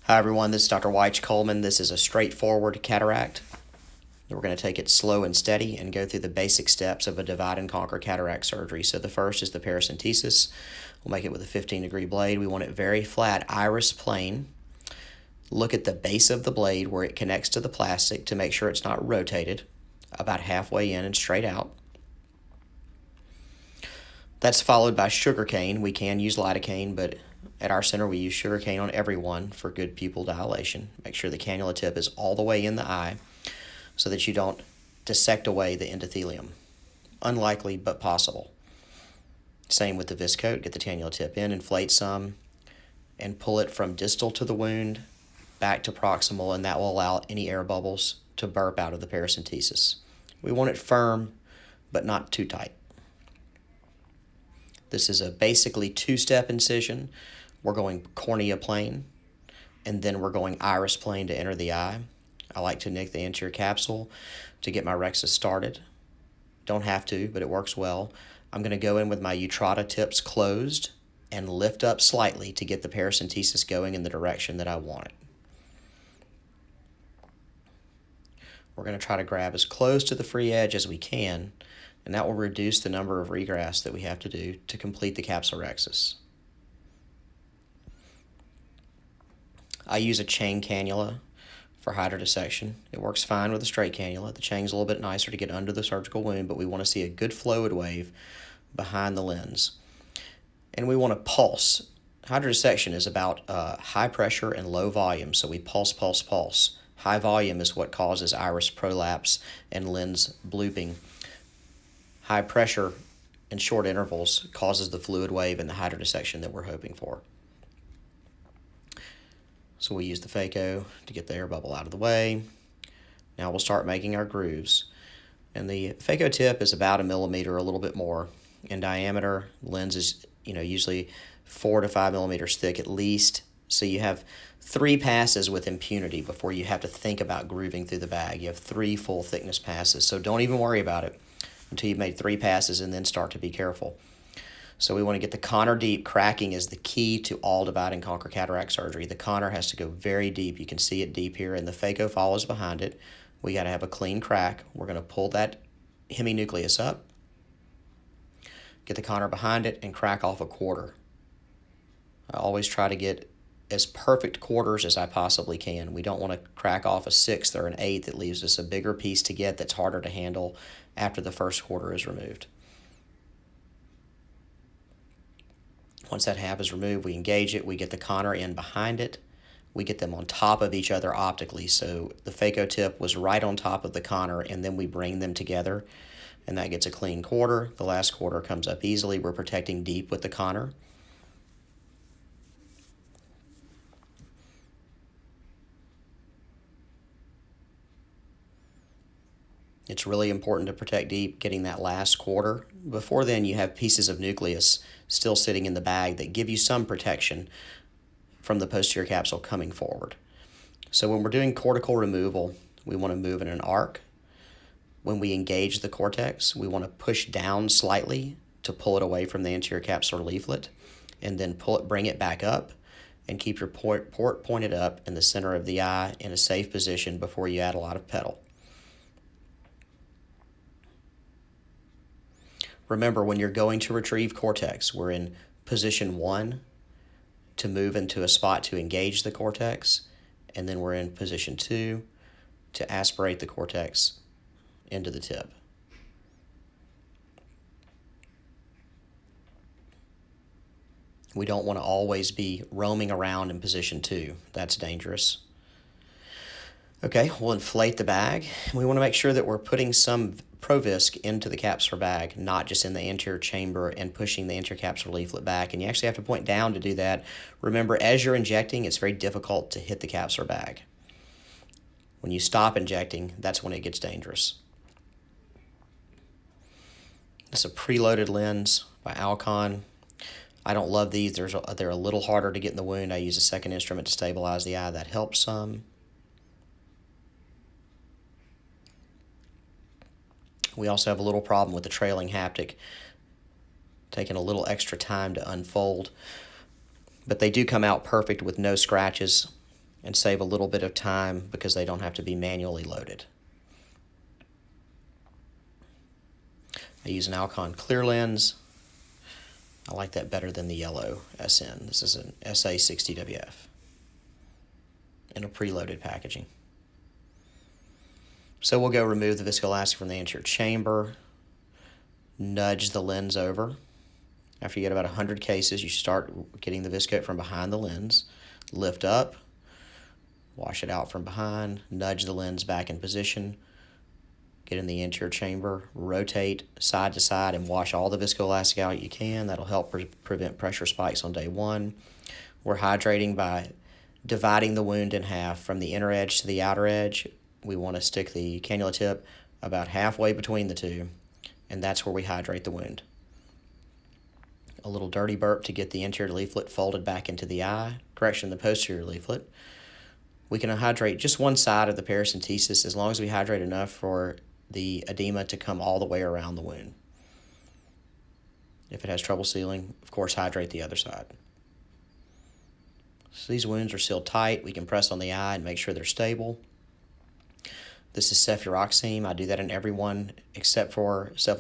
Hi everyone, this is Dr. Wyche Coleman. This is a straightforward cataract. We're going to take it slow and steady and go through the basic steps of a divide and conquer cataract surgery. So the first is the paracentesis. We'll make it with a 15-degree blade. We want it very flat, iris plane. Look at the base of the blade where it connects to the plastic to make sure it's not rotated, about halfway in and straight out. That's followed by sugarcane. We can use lidocaine, but at our center we use sugarcane on everyone for good pupil dilation. Make sure the cannula tip is all the way in the eye so that you don't dissect away the endothelium. Unlikely, but possible. Same with the viscoat. Get the cannula tip in, inflate some, and pull it from distal to the wound back to proximal, and that will allow any air bubbles to burp out of the paracentesis. We want it firm, but not too tight. This is a basically two-step incision. We're going cornea plane, and then we're going iris plane to enter the eye. I like to nick the anterior capsule to get my rhexis started. Don't have to, but it works well. I'm going to go in with my Utrata tips closed and lift up slightly to get the paracentesis going in the direction that I want it. We're going to try to grab as close to the free edge as we can, and that will reduce the number of regrafts that we have to do to complete the capsulorhexis. I use a chain cannula for hydrodissection. It works fine with a straight cannula. The chain's a little bit nicer to get under the surgical wound, but we want to see a good fluid wave behind the lens. And we want to pulse. Hydrodissection is about high pressure and low volume, so we pulse, pulse, pulse. High volume is what causes iris prolapse and lens blooping. High pressure and short intervals causes the fluid wave and the hydrodissection that we're hoping for. So we use the phaco to get the air bubble out of the way. Now we'll start making our grooves. And the phaco tip is about 1 millimeter, a little bit more in diameter. Lens is usually 4 to 5 millimeters thick at least. So you have 3 passes with impunity before you have to think about grooving through the bag. You have 3 full thickness passes. So don't even worry about it until you've made 3 passes and then start to be careful. So we want to get the conner deep. Cracking is the key to all divide and conquer cataract surgery. The conner has to go very deep. You can see it deep here, and the phaco follows behind it. We got to have a clean crack. We're going to pull that heminucleus up, get the conner behind it, and crack off a quarter. I always try to get as perfect quarters as I possibly can. We don't want to crack off a 1/6 or an 1/8. It leaves us a bigger piece to get that's harder to handle after the first quarter is removed. Once that half is removed, we engage it. We get the conner in behind it. We get them on top of each other optically. So the phaco tip was right on top of the conner, and then we bring them together, and that gets a clean quarter. The last quarter comes up easily. We're protecting deep with the conner. It's really important to protect deep, getting that last quarter. Before then, you have pieces of nucleus still sitting in the bag that give you some protection from the posterior capsule coming forward. So when we're doing cortical removal, we want to move in an arc. When we engage the cortex, we want to push down slightly to pull it away from the anterior capsular leaflet, and then bring it back up, and keep your port pointed up in the center of the eye in a safe position before you add a lot of pedal. Remember, when you're going to retrieve cortex, we're in position 1 to move into a spot to engage the cortex, and then we're in position 2 to aspirate the cortex into the tip. We don't want to always be roaming around in position 2. That's dangerous. Okay, we'll inflate the bag. We want to make sure that we're putting some Provisc into the capsular bag, not just in the anterior chamber and pushing the anterior capsular leaflet back. And you actually have to point down to do that. Remember, as you're injecting, it's very difficult to hit the capsular bag. When you stop injecting, that's when it gets dangerous. This is a preloaded lens by Alcon. I don't love these. They're a little harder to get in the wound. I use a second instrument to stabilize the eye. That helps some. We also have a little problem with the trailing haptic, taking a little extra time to unfold. But they do come out perfect with no scratches and save a little bit of time because they don't have to be manually loaded. I use an Alcon clear lens. I like that better than the yellow SN. This is an SA60WF in a preloaded packaging. So we'll go remove the viscoelastic from the anterior chamber, nudge the lens over. After you get about 100 cases, you start getting the viscoat from behind the lens. Lift up, wash it out from behind, nudge the lens back in position, get in the anterior chamber, rotate side to side, and wash all the viscoelastic out you can. That'll help prevent pressure spikes on day one. We're hydrating by dividing the wound in half from the inner edge to the outer edge. We want to stick the cannula tip about halfway between the two, and that's where we hydrate the wound. A little dirty burp to get the anterior leaflet folded back into the eye, correction the posterior leaflet. We can hydrate just one side of the paracentesis as long as we hydrate enough for the edema to come all the way around the wound. If it has trouble sealing, of course, hydrate the other side. So these wounds are sealed tight. We can press on the eye and make sure they're stable. This is cefuroxime. I do that in every one except for cephalosporin.